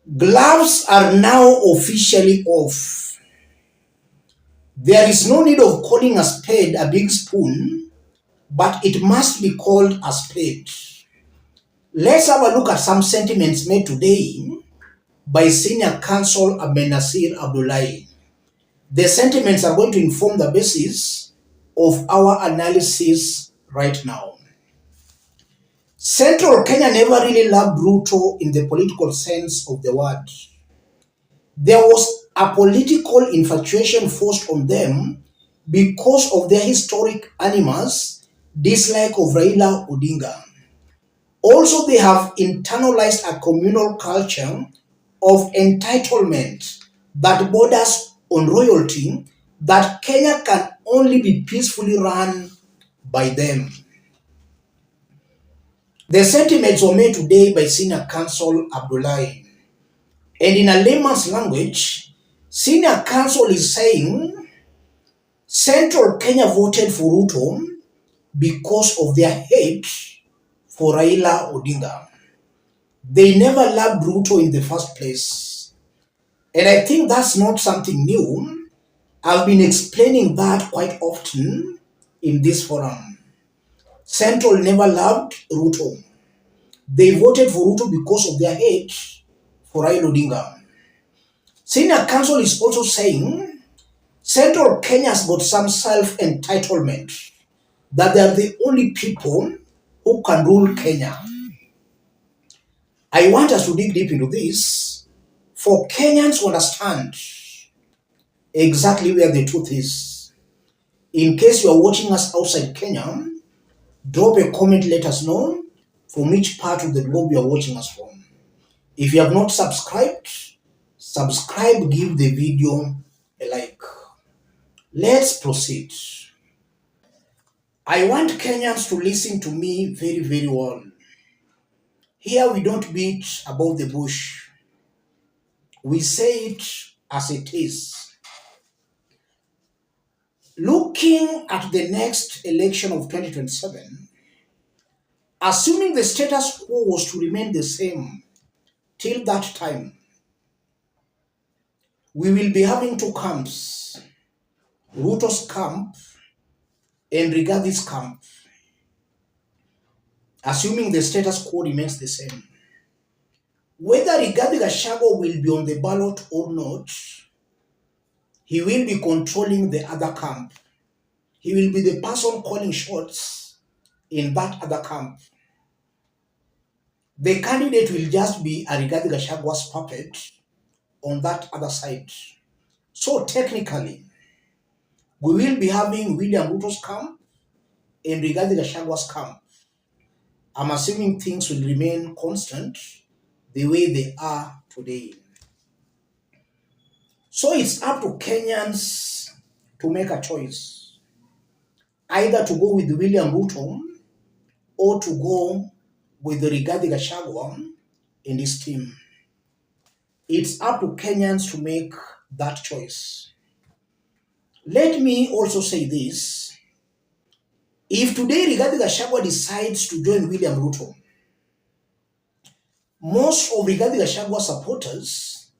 Gloves are now officially off. There is no need of calling a spade a big spoon, but it must be called a spade. Let's have a look at some sentiments made today by Senior Counsel Ahmednassir. The sentiments are going to inform the basis of our analysis right now. Central Kenya never really loved Ruto in the political sense of the word. There was a political infatuation forced on them because of their historic animus dislike of Raila Odinga. Also, they have internalized a communal culture of entitlement that borders on royalty, that Kenya can only be peacefully run by them. The sentiments were made today by Senior Counsel Abdullahi. And in a layman's language, Senior Counsel is saying Central Kenya voted for Ruto because of their hate for Raila Odinga. They never loved Ruto in the first place. And I think that's not something new. I've been explaining that quite often in this forum. Central never loved Ruto. They voted for Ruto because of their hate for Raila Odinga. Senior Counsel is also saying Central Kenya's got some self-entitlement, that they are the only people who can rule Kenya. I want us to dig deep into this for Kenyans to understand exactly where the truth is. In case you are watching us outside Kenya, drop a comment, let us know from which part of the globe you are watching us from. If you have not subscribed, subscribe, give the video a like. Let's proceed. I want Kenyans to listen to me very, very well. Here we don't beat about the bush. We say it as it is. Looking at the next election of 2027, assuming the status quo was to remain the same till that time, we will be having two camps, Ruto's camp and Rigath's camp, assuming the status quo remains the same. Whether Rigathi Gachagua will be on the ballot or not, he will be controlling the other camp. He will be the person calling shots in that other camp. The candidate will just be a Rigathi Gachagua's puppet on that other side. So technically, we will be having William Ruto's camp and Rigathi Gachagua's camp. I'm assuming things will remain constant the way they are today. So it's up to Kenyans to make a choice, either to go with William Ruto or to go with Rigathi Gachagua and his team. It's up to Kenyans to make that choice. Let me also say this. If today Rigathi Gachagua decides to join William Ruto, most of Rigathi Gachagua's supporters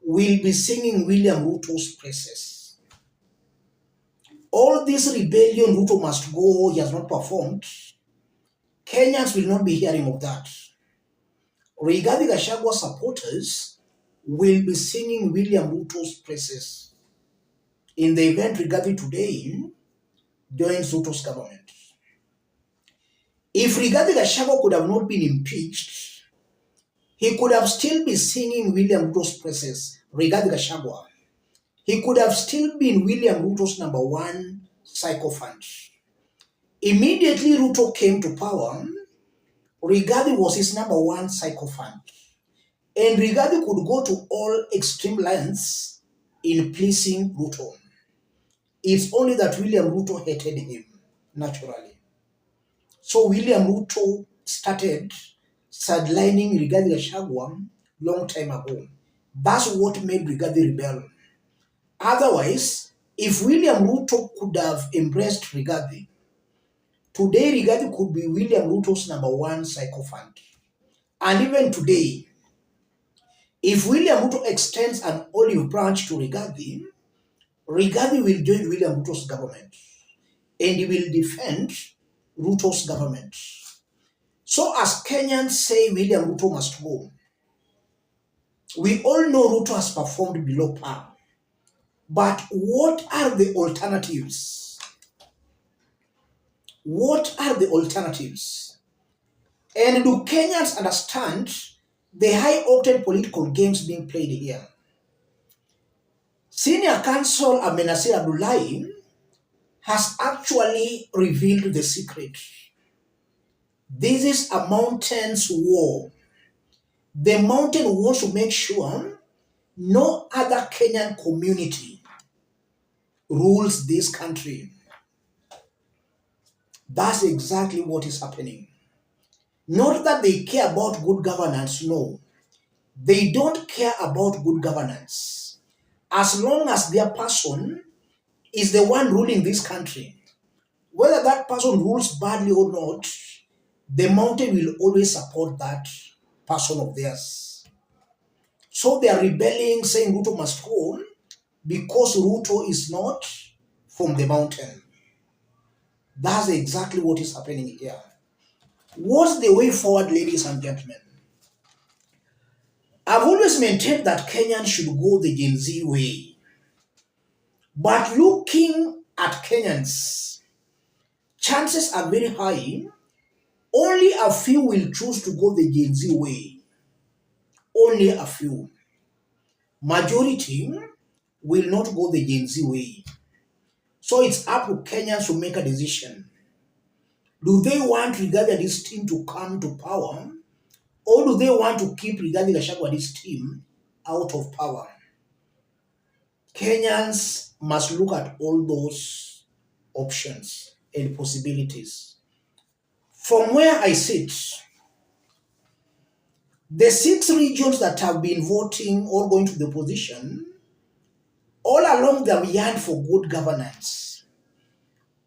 will be singing William Ruto's praises. All this rebellion, Ruto must go, he has not performed, Kenyans will not be hearing of that. Rigathi Gachagua's supporters will be singing William Ruto's praises in the event Rigathi today joins Ruto's government. If Rigathi Gachagua could have not been impeached, he could have still been singing William Ruto's praises, Rigathi Gachagua. He could have still been William Ruto's number one sycophant. Immediately Ruto came to power, Rigathi was his number one sycophant. And Rigathi could go to all extreme lengths in pleasing Ruto. It's only that William Ruto hated him, naturally. So William Ruto started sidelining Rigathi Gachagua long time ago. That's what made Rigathi rebel. Otherwise, if William Ruto could have embraced Rigathi, today Rigathi could be William Ruto's number one sycophant. And even today, If William Ruto extends an olive branch to Rigathi, Rigathi will join William Ruto's government and he will defend Ruto's government. So as Kenyans say William Ruto must go, we all know Ruto has performed below par. But what are the alternatives? What are the alternatives? And do Kenyans understand the high-octane political games being played here? Senior counsel Ahmednassir has actually revealed the secret. This is a mountain's war. The mountain wants to make sure no other Kenyan community rules this country. That's exactly what is happening. Not that they care about good governance, no. They don't care about good governance. As long as their person is the one ruling this country, whether that person rules badly or not, the mountain will always support that person of theirs. So they are rebelling, saying Ruto must go because Ruto is not from the mountain. That's exactly what is happening here. What's the way forward, ladies and gentlemen? I've always maintained that Kenyans should go the Gen Z way. But looking at Kenyans, chances are very high only a few will choose to go the Gen Z way. Only a few. Majority will not go the Gen Z way. So it's up to Kenyans to make a decision. Do they want Rigathi and his team to come to power, or do they want to keep Rigathi Gachagua and his team out of power? Kenyans must look at all those options and possibilities. From where I sit, the 6 regions that have been voting or going to the opposition, all along they have yearned for good governance.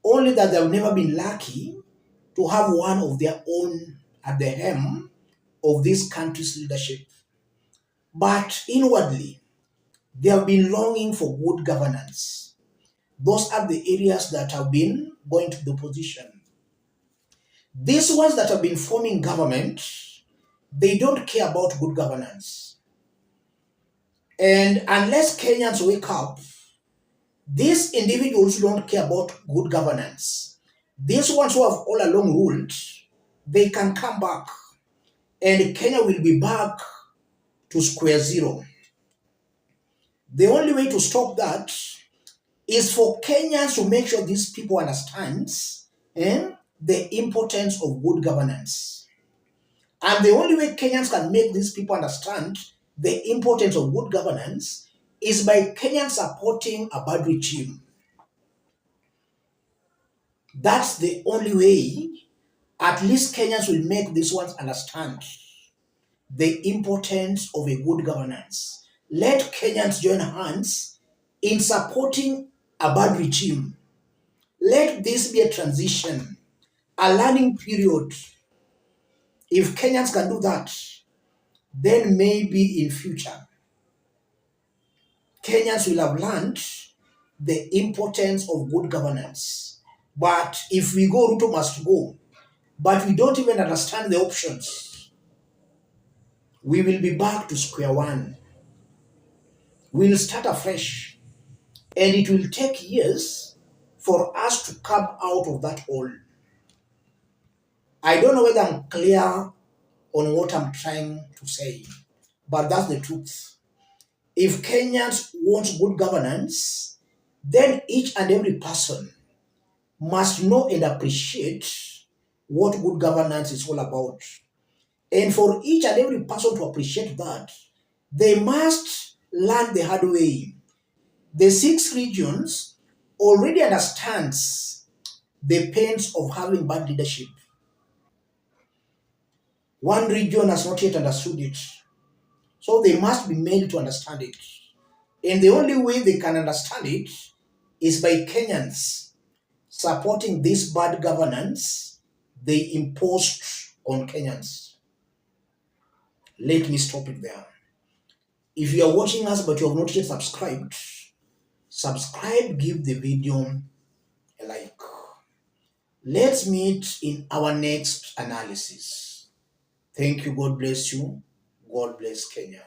Only that they have never been lucky to have one of their own at the helm of this country's leadership. But inwardly, they have been longing for good governance. Those are the areas that have been going to the opposition. These ones that have been forming government, they don't care about good governance. And unless Kenyans wake up, these individuals don't care about good governance. These ones who have all along ruled, they can come back and Kenya will be back to square zero. The only way to stop that is for Kenyans to make sure these people understand the importance of good governance. And the only way Kenyans can make these people understand the importance of good governance is by Kenyans supporting a bad regime. That's the only way at least Kenyans will make these ones understand the importance of a good governance. Let Kenyans join hands in supporting a bad regime. Let this be a transition, a learning period. If Kenyans can do that, then maybe in future, Kenyans will have learned the importance of good governance. But if we go, Ruto must go, but we don't even understand the options, we will be back to square one. We'll start afresh, and it will take years for us to come out of that hole. I don't know whether I'm clear on what I'm trying to say, but that's the truth. If Kenyans want good governance, then each and every person must know and appreciate what good governance is all about. And for each and every person to appreciate that, they must learn the hard way. The 6 regions already understands the pains of having bad leadership. One region has not yet understood it. So they must be made to understand it. And the only way they can understand it is by Kenyans supporting this bad governance they imposed on Kenyans. Let me stop it there. If you are watching us but you have not yet subscribed, subscribe, give the video a like. Let's meet in our next analysis. Thank you. God bless you. God bless Kenya.